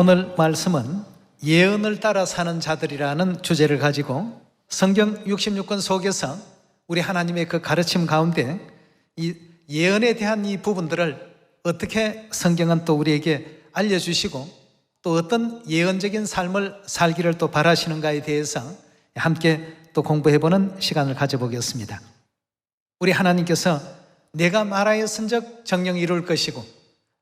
오늘 말씀은 예언을 따라 사는 자들이라는 주제를 가지고 성경 66권 속에서 우리 하나님의 그 가르침 가운데 이 예언에 대한 이 부분들을 어떻게 성경은 또 우리에게 알려주시고 또 어떤 예언적인 삶을 살기를 또 바라시는가에 대해서 함께 또 공부해보는 시간을 가져보겠습니다. 우리 하나님께서 내가 말하였은즉 정령 이룰 것이고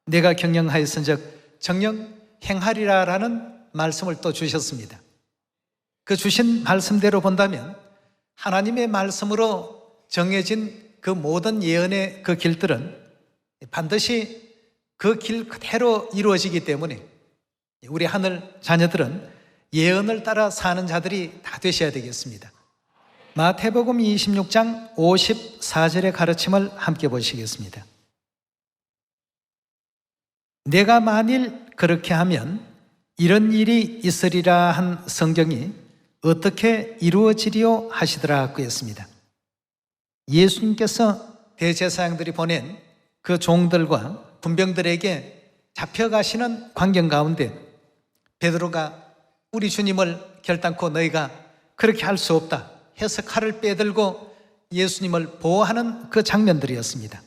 내가 경영하였은즉 정령 행하리라 라는 말씀을 또 주셨습니다. 그 주신 말씀대로 본다면 하나님의 말씀으로 정해진 그 모든 예언의 그 길들은 반드시 그 길 그대로 이루어지기 때문에 우리 하늘 자녀들은 예언을 따라 사는 자들이 다 되셔야 되겠습니다. 마태복음 26장 54절의 가르침을 함께 보시겠습니다. 내가 만일 그렇게 하면 이런 일이 있으리라 한 성경이 어떻게 이루어지리요 하시더라 그랬습니다. 예수님께서 대제사장들이 보낸 그 종들과 군병들에게 잡혀가시는 광경 가운데 베드로가 우리 주님을 결단코 너희가 그렇게 할 수 없다 해서 칼을 빼들고 예수님을 보호하는 그 장면들이었습니다.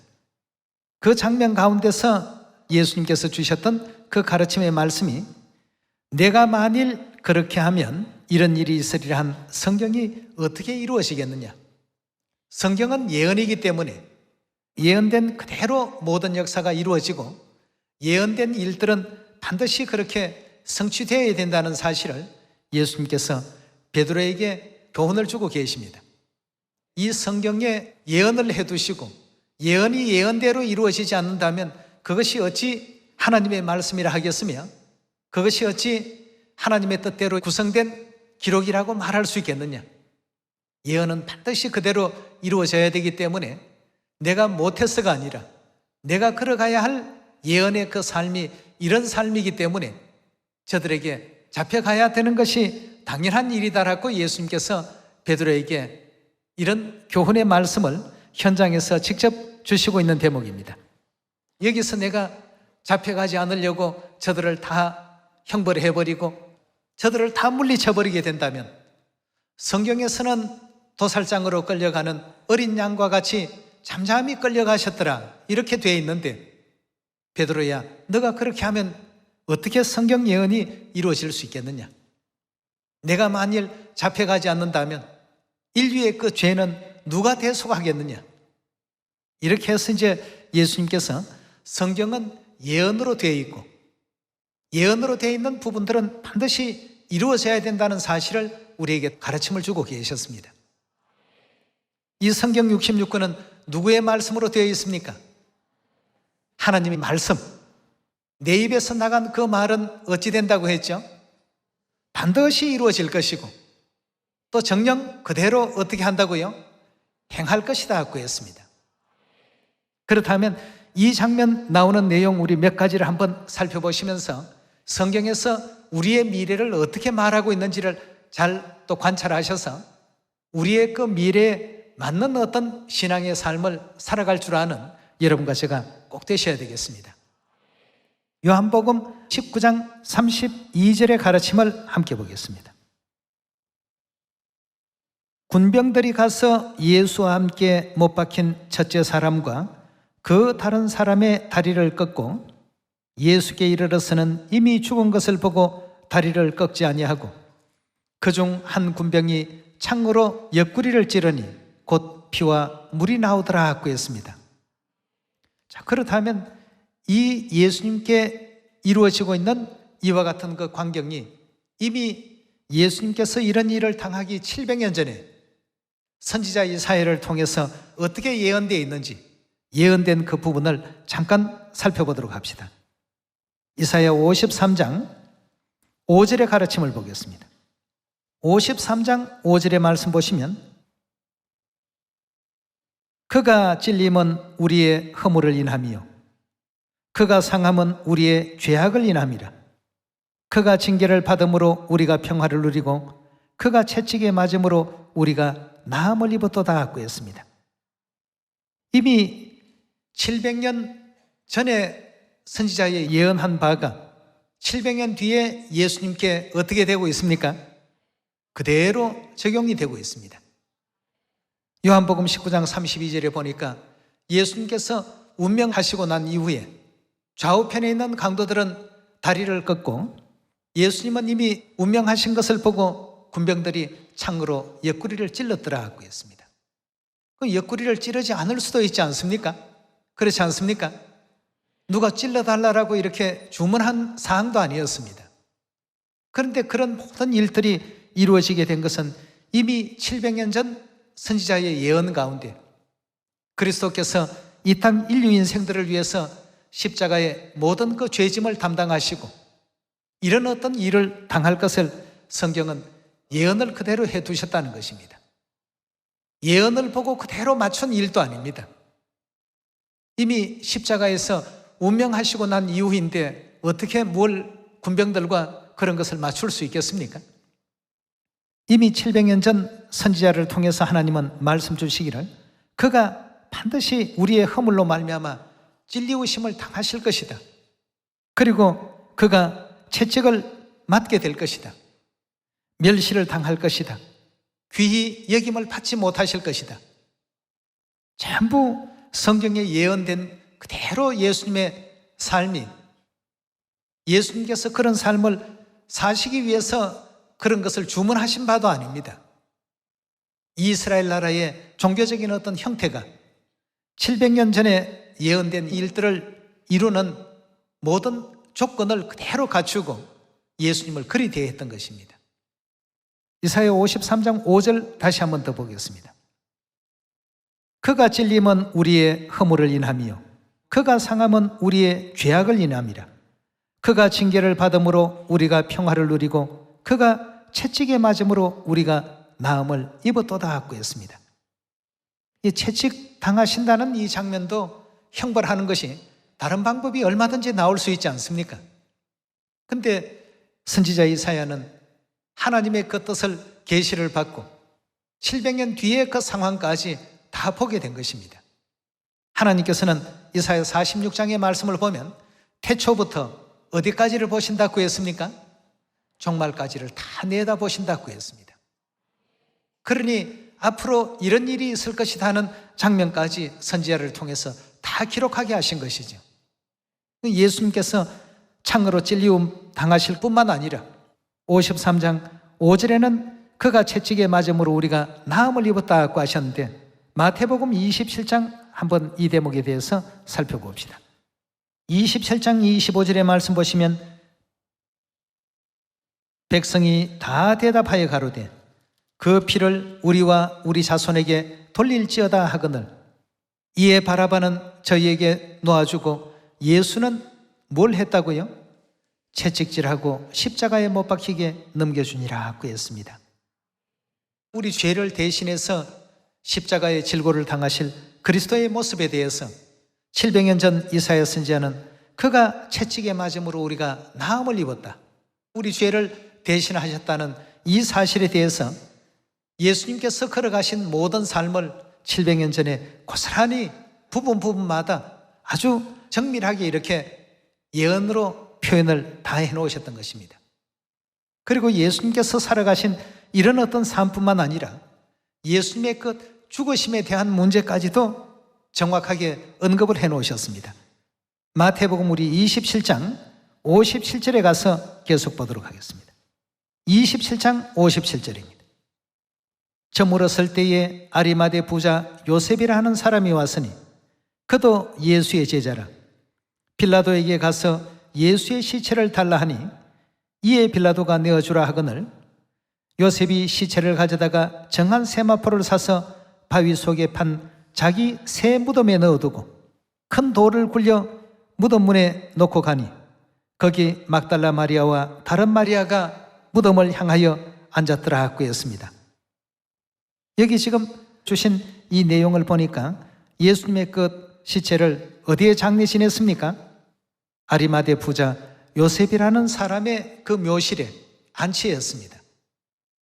그 장면 가운데서 예수님께서 주셨던 그 가르침의 말씀이 내가 만일 그렇게 하면 이런 일이 있으리라 한 성경이 어떻게 이루어지겠느냐. 성경은 예언이기 때문에 예언된 그대로 모든 역사가 이루어지고 예언된 일들은 반드시 그렇게 성취되어야 된다는 사실을 예수님께서 베드로에게 교훈을 주고 계십니다. 이 성경에 예언을 해두시고 예언이 예언대로 이루어지지 않는다면 그것이 어찌 하나님의 말씀이라 하겠으며 그것이 어찌 하나님의 뜻대로 구성된 기록이라고 말할 수 있겠느냐. 예언은 반드시 그대로 이루어져야 되기 때문에 내가 못해서가 아니라 내가 걸어가야 할 예언의 그 삶이 이런 삶이기 때문에 저들에게 잡혀가야 되는 것이 당연한 일이다라고 예수님께서 베드로에게 이런 교훈의 말씀을 현장에서 직접 주시고 있는 대목입니다. 여기서 내가 잡혀가지 않으려고 저들을 다 형벌해버리고 저들을 다 물리쳐버리게 된다면 성경에서는 도살장으로 끌려가는 어린 양과 같이 잠잠히 끌려가셨더라 이렇게 되어 있는데 베드로야 너가 그렇게 하면 어떻게 성경 예언이 이루어질 수 있겠느냐. 내가 만일 잡혀가지 않는다면 인류의 그 죄는 누가 대속하겠느냐. 이렇게 해서 이제 예수님께서 성경은 예언으로 되어 있고 예언으로 되어 있는 부분들은 반드시 이루어져야 된다는 사실을 우리에게 가르침을 주고 계셨습니다. 이 성경 66권은 누구의 말씀으로 되어 있습니까? 하나님의 말씀. 내 입에서 나간 그 말은 어찌 된다고 했죠? 반드시 이루어질 것이고 또 정녕 그대로 어떻게 한다고요? 행할 것이다 고 했습니다. 그렇다면 이 장면 나오는 내용 우리 몇 가지를 한번 살펴보시면서 성경에서 우리의 미래를 어떻게 말하고 있는지를 잘 또 관찰하셔서 우리의 그 미래에 맞는 어떤 신앙의 삶을 살아갈 줄 아는 여러분과 제가 꼭 되셔야 되겠습니다. 요한복음 19장 32절의 가르침을 함께 보겠습니다. 군병들이 가서 예수와 함께 못 박힌 첫째 사람과 그 다른 사람의 다리를 꺾고 예수께 이르러서는 이미 죽은 것을 보고 다리를 꺾지 아니하고 그중 한 군병이 창으로 옆구리를 찌르니 곧 피와 물이 나오더라 하고 했습니다. 자, 그렇다면 이 예수님께 이루어지고 있는 이와 같은 그 광경이 이미 예수님께서 이런 일을 당하기 700년 전에 선지자 이사야를 통해서 어떻게 예언되어 있는지 예언된 그 부분을 잠깐 살펴보도록 합시다. 이사야 53장 5절의 가르침을 보겠습니다. 53장 5절의 말씀 보시면 그가 찔림은 우리의 허물을 인함이요 그가 상함은 우리의 죄악을 인함이라. 그가 징계를 받음으로 우리가 평화를 누리고 그가 채찍에 맞음으로 우리가 나음을 입었도다 하고 했습니다. 이미 700년 전에 선지자의 예언한 바가 700년 뒤에 예수님께 어떻게 되고 있습니까? 그대로 적용이 되고 있습니다. 요한복음 19장 32절에 보니까 예수님께서 운명하시고 난 이후에 좌우편에 있는 강도들은 다리를 꺾고 예수님은 이미 운명하신 것을 보고 군병들이 창으로 옆구리를 찔렀더라 하고 했습니다. 그 옆구리를 찌르지 않을 수도 있지 않습니까? 그렇지 않습니까? 누가 찔러달라고 이렇게 주문한 사항도 아니었습니다. 그런데 그런 모든 일들이 이루어지게 된 것은 이미 700년 전 선지자의 예언 가운데 그리스도께서 이 땅 인류 인생들을 위해서 십자가의 모든 그 죄짐을 담당하시고 이런 어떤 일을 당할 것을 성경은 예언을 그대로 해두셨다는 것입니다. 예언을 보고 그대로 맞춘 일도 아닙니다. 이미 십자가에서 운명하시고 난 이후인데 어떻게 뭘 군병들과 그런 것을 맞출 수 있겠습니까? 이미 700년 전 선지자를 통해서 하나님은 말씀 주시기를 그가 반드시 우리의 허물로 말미암아 찔리우심을 당하실 것이다. 그리고 그가 채찍을 맞게 될 것이다. 멸시를 당할 것이다. 귀히 여김을 받지 못하실 것이다. 전부 성경에 예언된 그대로 예수님의 삶이 예수님께서 그런 삶을 사시기 위해서 그런 것을 주문하신 바도 아닙니다. 이스라엘 나라의 종교적인 어떤 형태가 700년 전에 예언된 일들을 이루는 모든 조건을 그대로 갖추고 예수님을 그리 대했던 것입니다. 이사야 53장 5절 다시 한번 더 보겠습니다. 그가 찔림은 우리의 허물을 인함이요 그가 상함은 우리의 죄악을 인함이라. 그가 징계를 받음으로 우리가 평화를 누리고 그가 채찍에 맞음으로 우리가 나음을 입었도다 하고 했습니다. 이 채찍 당하신다는 이 장면도 형벌하는 것이 다른 방법이 얼마든지 나올 수 있지 않습니까? 근데 선지자 이사야는 하나님의 그 뜻을 계시를 받고 700년 뒤에 그 상황까지 다 보게 된 것입니다. 하나님께서는 이사야 46장의 말씀을 보면 태초부터 어디까지를 보신다고 했습니까? 종말까지를 다 내다보신다고 했습니다. 그러니 앞으로 이런 일이 있을 것이다 하는 장면까지 선지자를 통해서 다 기록하게 하신 것이죠. 예수님께서 창으로 찔리움 당하실 뿐만 아니라 53장 5절에는 그가 채찍에 맞음으로 우리가 나음을 입었다고 하셨는데 마태복음 27장 한번 이 대목에 대해서 살펴봅시다. 27장 25절의 말씀 보시면 백성이 다 대답하여 가로되 그 피를 우리와 우리 자손에게 돌릴지어다 하거늘 이에 바라바는 저희에게 놓아주고 예수는 뭘 했다고요? 채찍질하고 십자가에 못 박히게 넘겨주니라 하고 했습니다. 우리 죄를 대신해서 십자가의 질고를 당하실 그리스도의 모습에 대해서 700년 전 이사야 선지자는 그가 채찍에 맞음으로 우리가 나음을 입었다. 우리 죄를 대신하셨다는 이 사실에 대해서 예수님께서 걸어가신 모든 삶을 700년 전에 고스란히 부분마다 아주 정밀하게 이렇게 예언으로 표현을 다 해놓으셨던 것입니다. 그리고 예수님께서 살아가신 이런 어떤 삶뿐만 아니라 예수님의 그 죽으심에 대한 문제까지도 정확하게 언급을 해놓으셨습니다. 마태복음 우리 27장 57절에 가서 계속 보도록 하겠습니다. 27장 57절입니다. 저물었을 때에 아리마대 부자 요셉이라 하는 사람이 왔으니 그도 예수의 제자라. 빌라도에게 가서 예수의 시체를 달라 하니 이에 빌라도가 내어주라 하거늘 요셉이 시체를 가져다가 정한 세마포를 사서 바위 속에 판 자기 새 무덤에 넣어두고 큰 돌을 굴려 무덤 문에 놓고 가니 거기 막달라 마리아와 다른 마리아가 무덤을 향하여 앉았더라 하고 했습니다. 여기 지금 주신 이 내용을 보니까 예수님의 그 시체를 어디에 장례지냈습니까? 아리마대 부자 요셉이라는 사람의 그 묘실에 안치했습니다.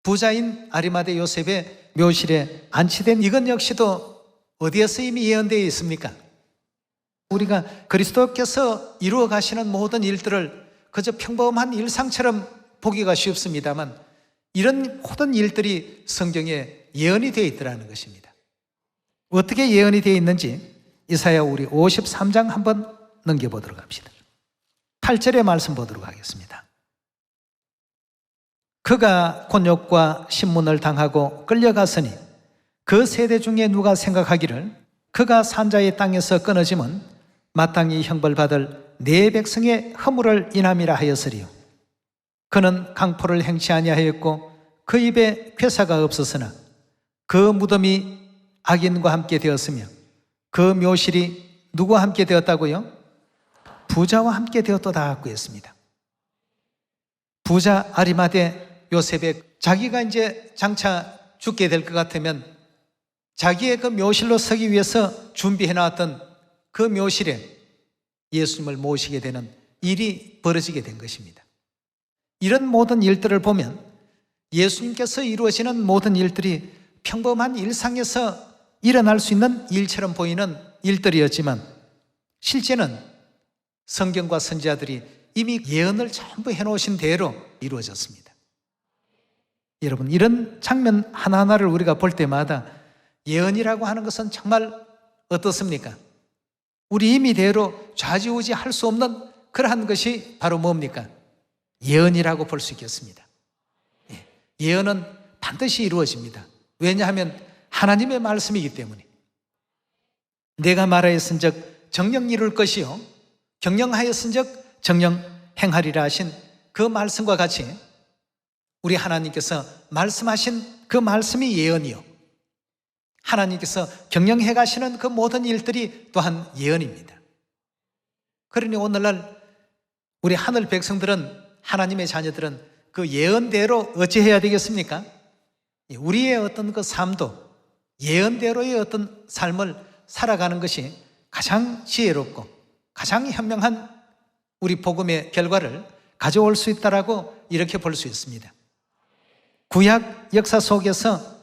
부자인 아리마대 요셉의 묘실에 안치된 이것 역시도 어디에서 이미 예언되어 있습니까? 우리가 그리스도께서 이루어 가시는 모든 일들을 그저 평범한 일상처럼 보기가 쉽습니다만 이런 모든 일들이 성경에 예언이 되어 있더라는 것입니다. 어떻게 예언이 되어 있는지 이사야 우리 53장 한번 넘겨보도록 합시다. 8절의 말씀 보도록 하겠습니다. 그가 곤욕과 신문을 당하고 끌려갔으니 그 세대 중에 누가 생각하기를 그가 산자의 땅에서 끊어지면 마땅히 형벌받을 내 백성의 허물을 인함이라 하였으리요. 그는 강포를 행치 아니하였고 그 입에 괴사가 없었으나 그 무덤이 악인과 함께 되었으며 그 묘실이 누구와 함께 되었다고요? 부자와 함께 되었도다 하고 했습니다. 부자 아리마대 요셉의 자기가 이제 장차 죽게 될 것 같으면 자기의 그 묘실로 서기 위해서 준비해 놨던 그 묘실에 예수님을 모시게 되는 일이 벌어지게 된 것입니다. 이런 모든 일들을 보면 예수님께서 이루어지는 모든 일들이 평범한 일상에서 일어날 수 있는 일처럼 보이는 일들이었지만 실제는 성경과 선지자들이 이미 예언을 전부 해놓으신 대로 이루어졌습니다. 여러분, 이런 장면 하나하나를 우리가 볼 때마다 예언이라고 하는 것은 정말 어떻습니까? 우리 임의대로 좌지우지 할 수 없는 그러한 것이 바로 뭡니까? 예언이라고 볼 수 있겠습니다. 예언은 반드시 이루어집니다. 왜냐하면 하나님의 말씀이기 때문에. 내가 말하였은즉 정령 이룰 것이요 경영하였은즉 정령 행하리라 하신 그 말씀과 같이 우리 하나님께서 말씀하신 그 말씀이 예언이요 하나님께서 경영해 가시는 그 모든 일들이 또한 예언입니다. 그러니 오늘날 우리 하늘 백성들은, 하나님의 자녀들은 그 예언대로 어찌해야 되겠습니까? 우리의 어떤 그 삶도 예언대로의 어떤 삶을 살아가는 것이 가장 지혜롭고 가장 현명한 우리 복음의 결과를 가져올 수 있다라고 이렇게 볼 수 있습니다. 구약 역사 속에서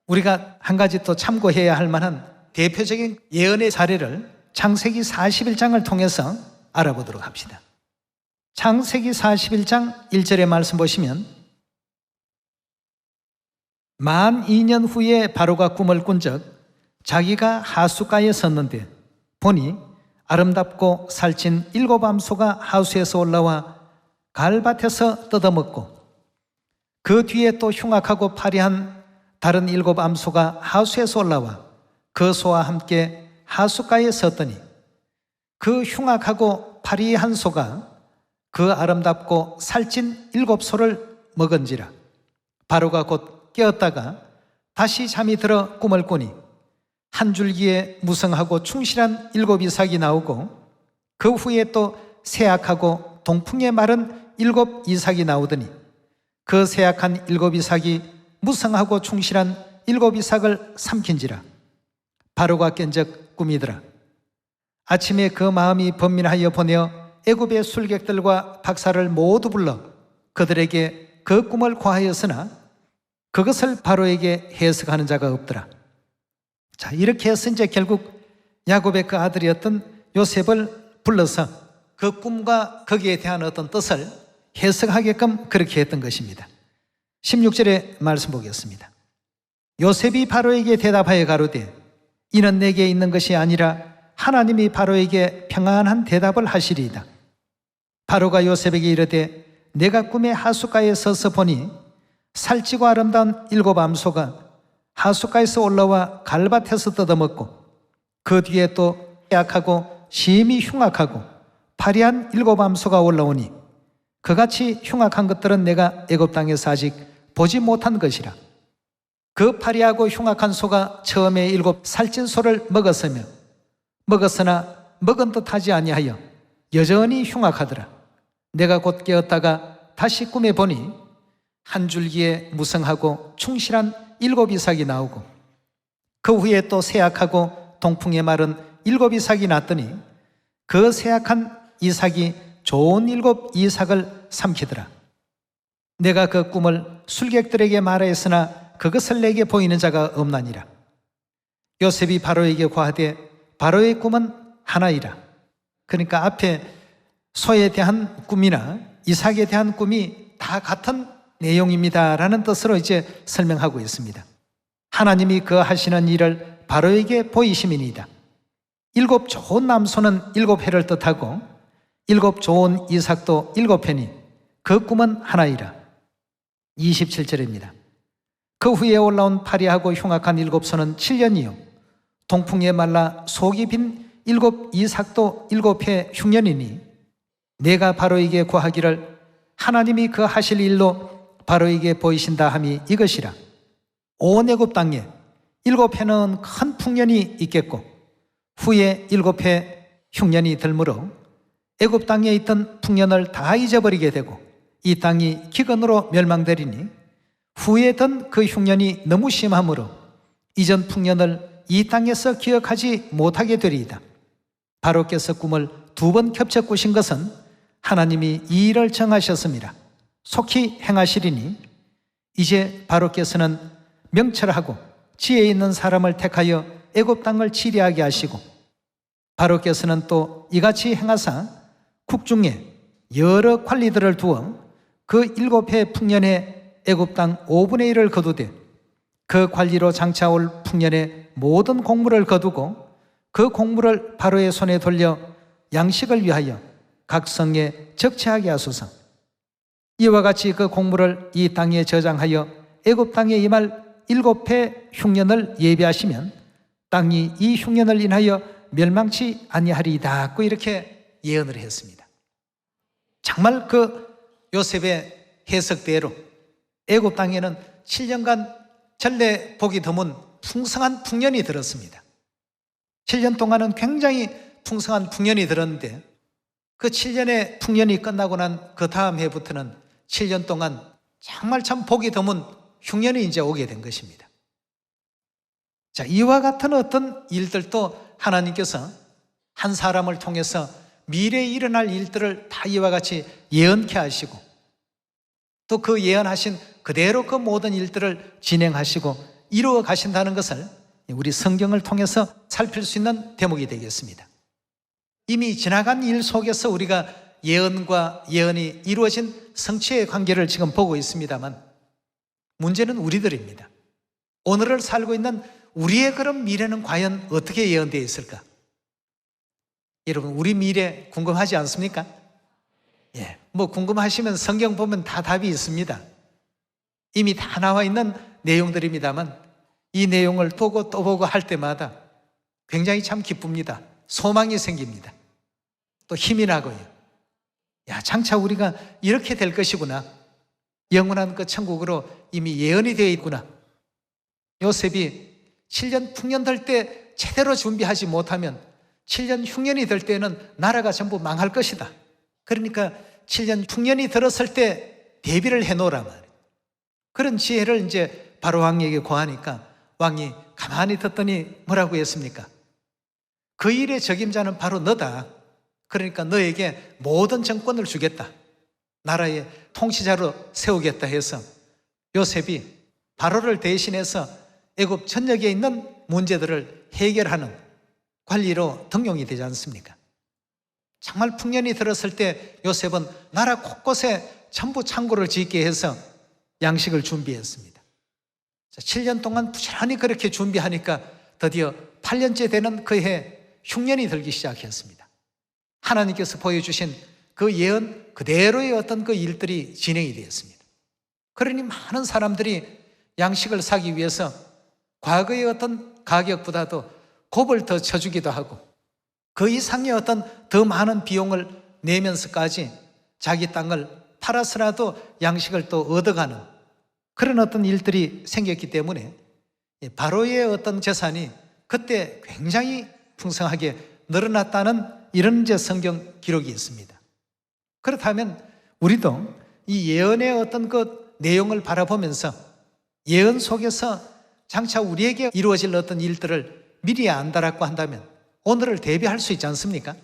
우리가 한 가지 또 참고해야 할 만한 대표적인 예언의 사례를 창세기 41장을 통해서 알아보도록 합시다. 창세기 41장 1절의 말씀 보시면 만 2년 후에 바로가 꿈을 꾼적 자기가 하숫가에 섰는데 보니 아름답고 살찐 7 암소가 하수에서 올라와 갈밭에서 뜯어먹고 그 뒤에 또 흉악하고 파리한 다른 7 암소가 하수에서 올라와 그 소와 함께 하숫가에 섰더니 그 흉악하고 파리한 소가 그 아름답고 살찐 7 소를 먹은지라. 바로가 곧 깨었다가 다시 잠이 들어 꿈을 꾸니 한 줄기에 무성하고 충실한 7 이삭이 나오고 그 후에 또 세악하고 동풍에 마른 7 이삭이 나오더니 그 세악한 7 이삭이 무성하고 충실한 7 이삭을 삼킨지라. 바로가 깬적 꿈이더라. 아침에 그 마음이 번민하여 보내어 애굽의 술객들과 박사를 모두 불러 그들에게 그 꿈을 고하였으나 그것을 바로에게 해석하는 자가 없더라. 자, 이렇게 해서 이제 결국 야곱의 그 아들이었던 요셉을 불러서 그 꿈과 거기에 대한 어떤 뜻을 해석하게끔 그렇게 했던 것입니다. 16절의 말씀 보겠습니다. 요셉이 바로에게 대답하여 가로되 이는 내게 있는 것이 아니라 하나님이 바로에게 평안한 대답을 하시리이다. 바로가 요셉에게 이르되 내가 꿈에 하숫가에 서서 보니 살찌고 아름다운 7 암소가 하숫가에서 올라와 갈밭에서 뜯어먹고 그 뒤에 또 약하고 심히 흉악하고 파리한 7 암소가 올라오니 그같이 흉악한 것들은 내가 애굽 땅에서 아직 보지 못한 것이라. 그 파리하고 흉악한 소가 처음에 7 살찐 소를 먹었으나 먹은 듯 하지 아니하여 여전히 흉악하더라. 내가 곧 깨었다가 다시 꿈에 보니 한 줄기에 무성하고 충실한 7 이삭이 나오고 그 후에 또 세악하고 동풍에 마른 7 이삭이 났더니 그 세악한 이삭이 좋은 7 이삭을 삼키더라. 내가 그 꿈을 술객들에게 말하였으나 그것을 내게 보이는 자가 없나니라. 요셉이 바로에게 고하되 바로의 꿈은 하나이라. 그러니까 앞에 소에 대한 꿈이나 이삭에 대한 꿈이 다 같은 내용입니다라는 뜻으로 이제 설명하고 있습니다. 하나님이 그 하시는 일을 바로에게 보이심이니이다. 7 좋은 남소는 7회를 뜻하고 7 좋은 이삭도 7회니 그 꿈은 하나이라. 27절입니다. 그 후에 올라온 파리하고 흉악한 7소는 7년이요 동풍에 말라 속이 빈 7 이삭도 7회 흉년이니 내가 바로에게 구하기를 하나님이 그 하실 일로 바로에게 보이신다 함이 이것이라. 온 애굽 땅에 7회는 큰 풍년이 있겠고 후에 7회 흉년이 들므로 애굽 땅에 있던 풍년을 다 잊어버리게 되고 이 땅이 기근으로 멸망되리니 후에 든 그 흉년이 너무 심하므로 이전 풍년을 이 땅에서 기억하지 못하게 되리이다. 바로께서 꿈을 2번 겹쳐 꾸신 것은 하나님이 이 일을 정하셨습니다. 속히 행하시리니 이제 바로께서는 명철하고 지혜 있는 사람을 택하여 애굽 땅을 치리하게 하시고 바로께서는 또 이같이 행하사 국중에 여러 관리들을 두어 그 7회 풍년에 애굽 땅 5분의 1을 거두되 그 관리로 장차 올 풍년에 모든 공물을 거두고 그 공물을 바로의 손에 돌려 양식을 위하여 각 성에 적치하게 하소서. 이와 같이 그 공물을 이 땅에 저장하여 애굽 땅에 임할 7회 흉년을 예비하시면 땅이 이 흉년을 인하여 멸망치 아니하리이다. 고 이렇게 예언을 했습니다. 정말 그 요셉의 해석대로 애굽 땅에는 7년간 전래 복이 드문 풍성한 풍년이 들었습니다. 7년 동안은 굉장히 풍성한 풍년이 들었는데 그 7년의 풍년이 끝나고 난 그 다음 해부터는 7년 동안 정말 참 복이 드문 흉년이 이제 오게 된 것입니다. 자, 이와 같은 어떤 일들도 하나님께서 한 사람을 통해서 미래에 일어날 일들을 다 이와 같이 예언케 하시고 또 그 예언하신 그대로 그 모든 일들을 진행하시고 이루어 가신다는 것을 우리 성경을 통해서 살필 수 있는 대목이 되겠습니다. 이미 지나간 일 속에서 우리가 예언과 예언이 이루어진 성취의 관계를 지금 보고 있습니다만 문제는 우리들입니다. 오늘을 살고 있는 우리의 그런 미래는 과연 어떻게 예언되어 있을까? 여러분, 우리 미래 궁금하지 않습니까? 예, 뭐 궁금하시면 성경 보면 다 답이 있습니다. 이미 다 나와 있는 내용들입니다만 이 내용을 보고 또 보고 할 때마다 굉장히 참 기쁩니다. 소망이 생깁니다. 또 힘이 나고요. 야, 장차 우리가 이렇게 될 것이구나. 영원한 그 천국으로 이미 예언이 되어 있구나. 요셉이 7년 풍년 될 때 제대로 준비하지 못하면 7년 흉년이 될 때는 나라가 전부 망할 것이다. 그러니까 7년 풍년이 들었을 때 대비를 해놓으라 말이에요. 그런 지혜를 이제 바로 왕에게 고하니까 왕이 가만히 듣더니 뭐라고 했습니까? 그 일의 적임자는 바로 너다. 그러니까 너에게 모든 정권을 주겠다. 나라의 통치자로 세우겠다 해서 요셉이 바로를 대신해서 애굽 전역에 있는 문제들을 해결하는 관리로 등용이 되지 않습니까? 정말 풍년이 들었을 때 요셉은 나라 곳곳에 전부 창고를 짓게 해서 양식을 준비했습니다. 7년 동안 부지런히 그렇게 준비하니까 드디어 8년째 되는 그 해 흉년이 들기 시작했습니다. 하나님께서 보여주신 그 예언 그대로의 어떤 그 일들이 진행이 되었습니다. 그러니 많은 사람들이 양식을 사기 위해서 과거의 어떤 가격보다도 곱을 더 쳐주기도 하고 그 이상의 어떤 더 많은 비용을 내면서까지 자기 땅을 팔아서라도 양식을 또 얻어가는 그런 어떤 일들이 생겼기 때문에 바로의 어떤 재산이 그때 굉장히 풍성하게 늘어났다는 이런 이제 성경 기록이 있습니다. 그렇다면 우리도 이 예언의 어떤 그 내용을 바라보면서 예언 속에서 장차 우리에게 이루어질 어떤 일들을 미리 안다라고 한다면 오늘을 대비할 수 있지 않습니까?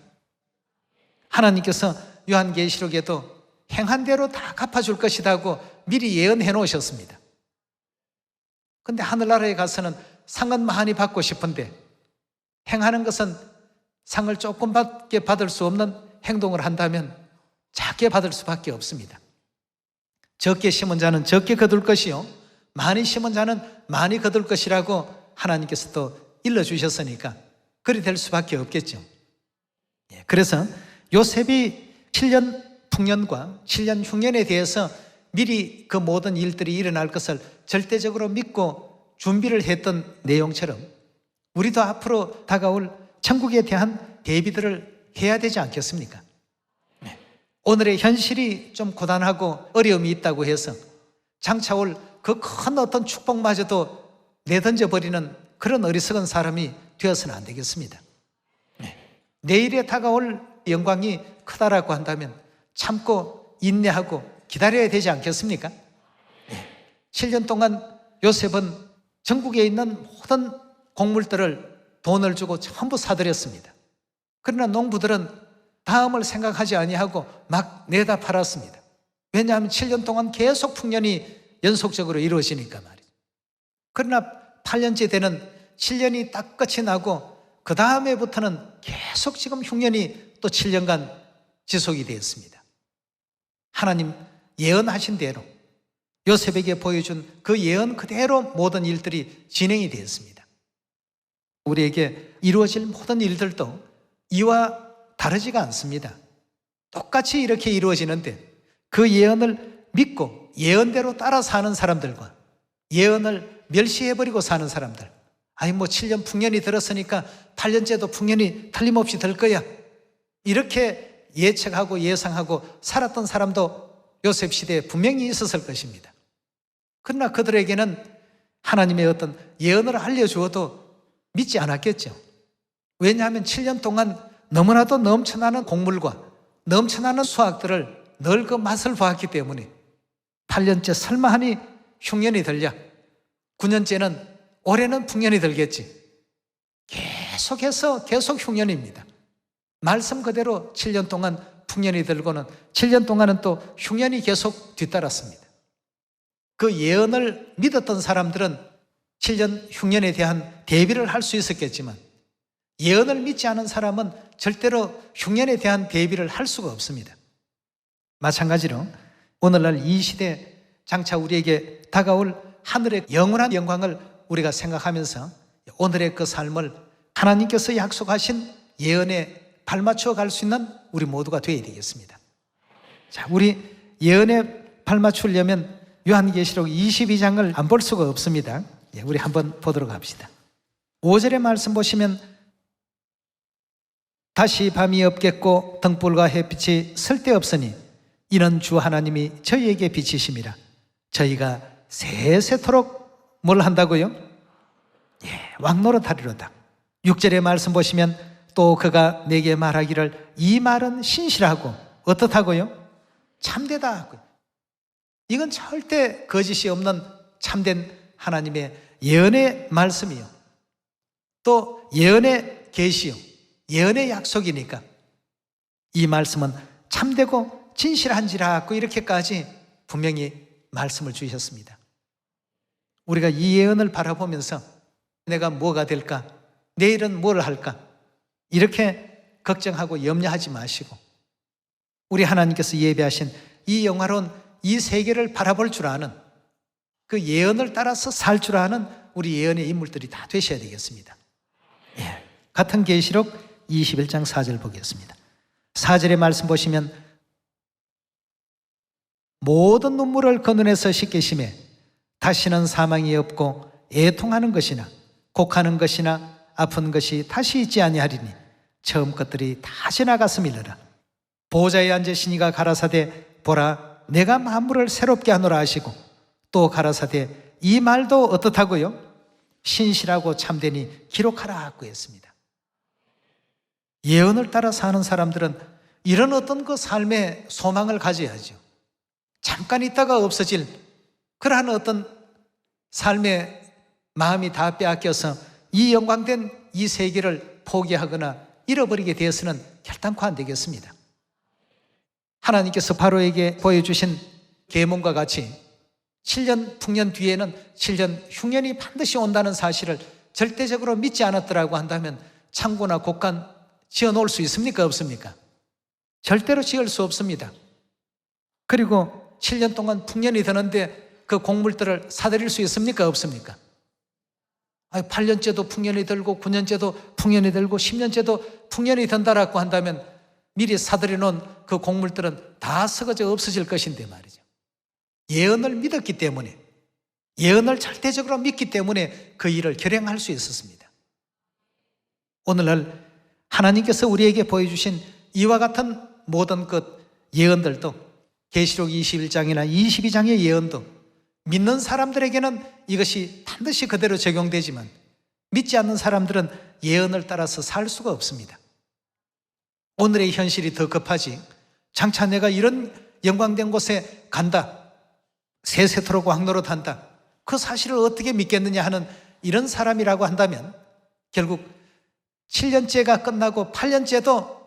하나님께서 요한계시록에도 행한 대로 다 갚아줄 것이라고 미리 예언해 놓으셨습니다. 근데 하늘나라에 가서는 상은 많이 받고 싶은데 행하는 것은 상을 조금밖에 받을 수 없는 행동을 한다면 작게 받을 수밖에 없습니다. 적게 심은 자는 적게 거둘 것이요 많이 심은 자는 많이 거둘 것이라고 하나님께서 또 일러주셨으니까 그리 될 수밖에 없겠죠. 그래서 요셉이 7년 풍년과 7년 흉년에 대해서 미리 그 모든 일들이 일어날 것을 절대적으로 믿고 준비를 했던 내용처럼 우리도 앞으로 다가올 천국에 대한 대비들을 해야 되지 않겠습니까? 오늘의 현실이 좀 고단하고 어려움이 있다고 해서 장차 올 그 큰 어떤 축복마저도 내던져 버리는 그런 어리석은 사람이 되어서는 안 되겠습니다. 내일에 다가올 영광이 크다라고 한다면 참고 인내하고 기다려야 되지 않겠습니까? 7년 동안 요셉은 전국에 있는 모든 곡물들을 돈을 주고 전부 사들였습니다. 그러나 농부들은 다음을 생각하지 아니하고 막 내다 팔았습니다. 왜냐하면 7년 동안 계속 풍년이 연속적으로 이루어지니까 말이죠. 그러나 8년째 되는 7년이 딱 끝이 나고 그 다음에부터는 계속 지금 흉년이 또 7년간 지속이 되었습니다. 하나님 예언하신 대로 요셉에게 보여준 그 예언 그대로 모든 일들이 진행이 되었습니다. 우리에게 이루어질 모든 일들도 이와 다르지가 않습니다. 똑같이 이렇게 이루어지는데 그 예언을 믿고 예언대로 따라 사는 사람들과 예언을 멸시해버리고 사는 사람들, 아니 뭐 7년 풍년이 들었으니까 8년째도 풍년이 틀림없이 될 거야, 이렇게 예측하고 예상하고 살았던 사람도 요셉 시대에 분명히 있었을 것입니다. 그러나 그들에게는 하나님의 어떤 예언을 알려주어도 믿지 않았겠죠. 왜냐하면 7년 동안 너무나도 넘쳐나는 곡물과 넘쳐나는 수확들을 늘 그 맛을 보았기 때문에 8년째 설마하니 흉년이 들냐, 9년째는 올해는 풍년이 들겠지, 계속해서 계속 흉년입니다. 말씀 그대로 7년 동안 풍년이 들고는 7년 동안은 또 흉년이 계속 뒤따랐습니다. 그 예언을 믿었던 사람들은 7년 흉년에 대한 대비를 할 수 있었겠지만 예언을 믿지 않은 사람은 절대로 흉년에 대한 대비를 할 수가 없습니다. 마찬가지로 오늘날 이 시대 장차 우리에게 다가올 하늘의 영원한 영광을 우리가 생각하면서 오늘의 그 삶을 하나님께서 약속하신 예언에 발맞춰 갈 수 있는 우리 모두가 되어야 되겠습니다. 자, 우리 예언에 발맞추려면 요한계시록 22장을 안 볼 수가 없습니다. 우리 한번 보도록 합시다. 5절의 말씀 보시면 다시 밤이 없겠고 등불과 햇빛이 쓸데없으니 이는 주 하나님이 저희에게 비치심이라. 저희가 세세토록 뭘 한다고요? 왕노릇하리로다. 6절의 말씀 보시면 또 그가 내게 말하기를 이 말은 신실하고 어떻다고요? 참되다 하고요. 이건 절대 거짓이 없는 참된 하나님의 예언의 말씀이요, 또 예언의 계시요, 예언의 약속이니까 이 말씀은 참되고 진실한지라 고 이렇게까지 분명히 말씀을 주셨습니다. 우리가 이 예언을 바라보면서 내가 뭐가 될까, 내일은 뭘 할까, 이렇게 걱정하고 염려하지 마시고 우리 하나님께서 예배하신 이 영화로운 이 세계를 바라볼 줄 아는, 그 예언을 따라서 살 줄 아는 우리 예언의 인물들이 다 되셔야 되겠습니다. 같은 계시록 21장 4절 보겠습니다. 4절의 말씀 보시면 모든 눈물을 그 눈에서 씻기심에 다시는 사망이 없고 애통하는 것이나 곡하는 것이나 아픈 것이 다시 있지 아니하리니 처음 것들이 다 지나갔음이니라. 보좌에 앉으신 이가 가라사대 보라 내가 만물을 새롭게 하노라 하시고 또 가라사대 이 말도 어떻다고요? 신실하고 참되니 기록하라 하고 했습니다. 예언을 따라 사는 사람들은 이런 어떤 그 삶의 소망을 가져야죠. 잠깐 있다가 없어질 그러한 어떤 삶의 마음이 다 빼앗겨서 이 영광된 이 세계를 포기하거나 잃어버리게 되어서는 결단코 안 되겠습니다. 하나님께서 바로에게 보여주신 계몽과 같이 7년 풍년 뒤에는 7년 흉년이 반드시 온다는 사실을 절대적으로 믿지 않았더라고 한다면 창고나 곡간 지어놓을 수 있습니까? 없습니까? 절대로 지을 수 없습니다. 그리고 7년 동안 풍년이 드는데 그 곡물들을 사들일 수 있습니까? 없습니까? 8년째도 풍년이 들고 9년째도 풍년이 들고 10년째도 풍년이 든다라고 한다면 미리 사들여 놓은 그 곡물들은 다 썩어져 없어질 것인데 말이죠. 예언을 믿었기 때문에, 예언을 절대적으로 믿기 때문에 그 일을 결행할 수 있었습니다. 오늘날 하나님께서 우리에게 보여주신 이와 같은 모든 것 예언들도, 계시록 21장이나 22장의 예언도 믿는 사람들에게는 이것이 반드시 그대로 적용되지만 믿지 않는 사람들은 예언을 따라서 살 수가 없습니다. 오늘의 현실이 더 급하지, 장차 내가 이런 영광된 곳에 간다, 세세토록 왕노릇 한다, 그 사실을 어떻게 믿겠느냐 하는 이런 사람이라고 한다면 결국 7년째가 끝나고 8년째도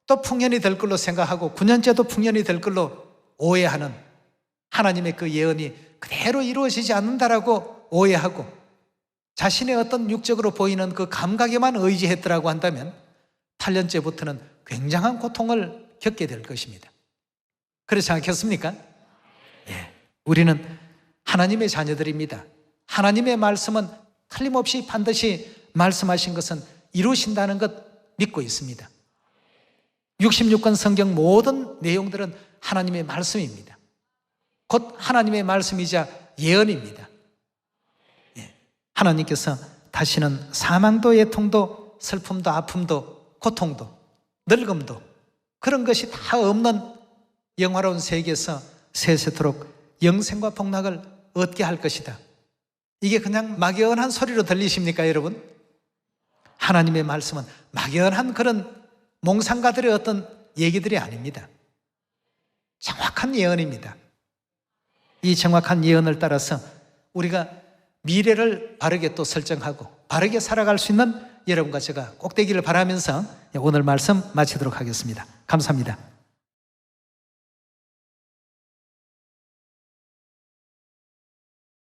또 풍년이 될 걸로 생각하고 9년째도 풍년이 될 걸로 오해하는, 하나님의 그 예언이 그대로 이루어지지 않는다라고 오해하고 자신의 어떤 육적으로 보이는 그 감각에만 의지했더라고 한다면 8년째부터는 굉장한 고통을 겪게 될 것입니다. 그렇지 않겠습니까? 예, 우리는 하나님의 자녀들입니다. 하나님의 말씀은 틀림없이 반드시 말씀하신 것은 이루신다는 것 믿고 있습니다. 66권 성경 모든 내용들은 하나님의 말씀입니다. 곧 하나님의 말씀이자 예언입니다. 예, 하나님께서 다시는 사망도 애통도 슬픔도 아픔도 고통도 늙음도 그런 것이 다 없는 영화로운 세계에서 세세토록 영생과 복락을 얻게 할 것이다. 이게 그냥 막연한 소리로 들리십니까, 여러분? 하나님의 말씀은 막연한 그런 몽상가들의 어떤 얘기들이 아닙니다. 정확한 예언입니다. 이 정확한 예언을 따라서 우리가 미래를 바르게 또 설정하고 바르게 살아갈 수 있는 여러분과 제가 꼭 되기를 바라면서 오늘 말씀 마치도록 하겠습니다. 감사합니다.